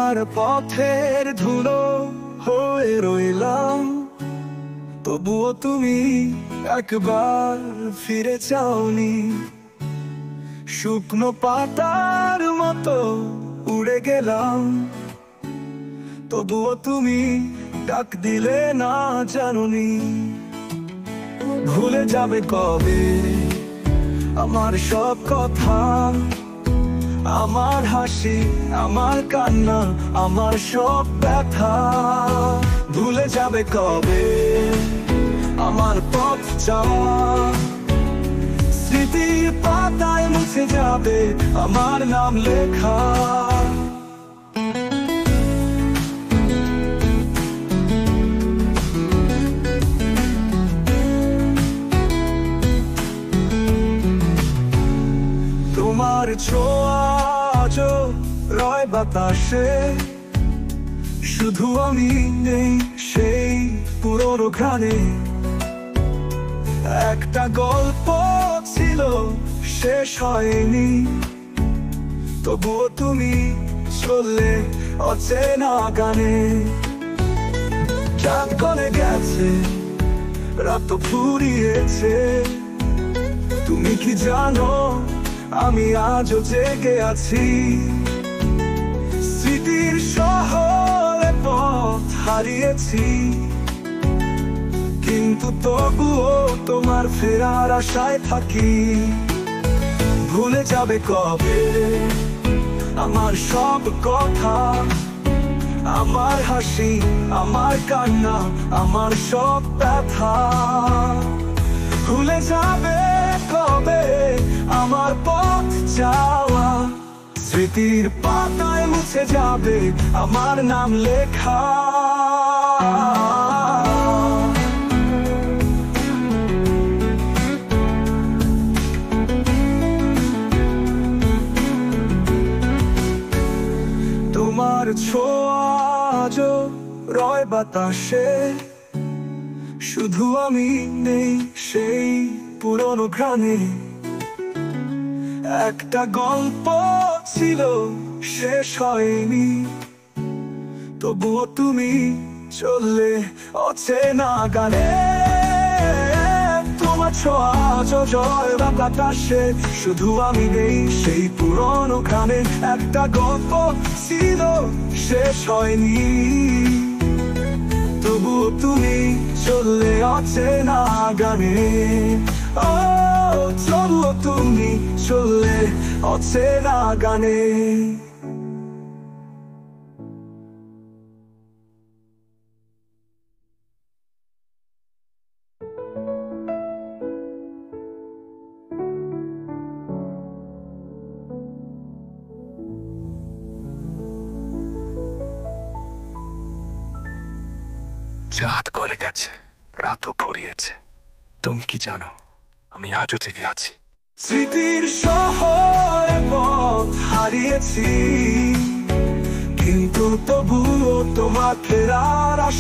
তোমার পথের ধুলো হয়ে রইলাম, তবুও তুমি একবার ফিরে যাওনি। শুকনো পাতার মতো উড়ে গেলাম, তবুও তুমি ডাক দিলে না জানোনি। ভুলে যাবে কবে আমার সব কথা, আমার হাসি, আমার কান্না, আমার সব ব্যথা। ভুলে যাবে কবে আমার পথ চলা, স্মৃতির পাতায় মুছে যাবে আমার নাম লেখা। তোমার ছোঁয়া আজও রয় বাতাসে, শুধু আমি নেই সেই পুরনো ঘ্রাণে। একটা গল্প ছিল শেষ হয়নি, তবুও তুমি চললে অচেনা গানে। চাঁদ গলে গেছে, রাত ফুরিয়েছে, তুমি কি জানো আমি আজও জেগে আছি। স্মৃতির শহরে পথ হারিয়েছি, কিন্তু তবুও তোমার ফেরার আশায় থাকি। ভুলে যাবে কবে আমার সব কথা, আমার হাসি, আমার কান্না, আমার সব ব্যথা। ভুলে যাবে কবে আমার পথ যাওয়া, স্মৃতির পাতায় মুছে যাবে আমার নাম লেখা। তোমার ছোঁয়া আজও রয় বাতাসে, শুধু আমি নেই সেই পুরনো ঘ্রাণে। একটা গল্প ছিল শেষ হয়নি, তবুও তুমি চললে অচেনা গানে। তোমার ছোঁয়া আজও রয় বাতাসে, শুধু আমি নেই সেই পুরনো ঘ্রাণে। একটা গল্প ছিল শেষ হয়নি, তবুও তুমি চললে অচেনা গানে। ও তবুও তুমি চললে অচেনা গানে। চাঁদ গলে গেছে, রাতও ফুরিয়েছে, তুমি কি জানো আমি আজও জেগে আছি। স্মৃতির শহরে পথ হারিয়েছি, কিন্তু তবুও তোমার ফেরার আশা।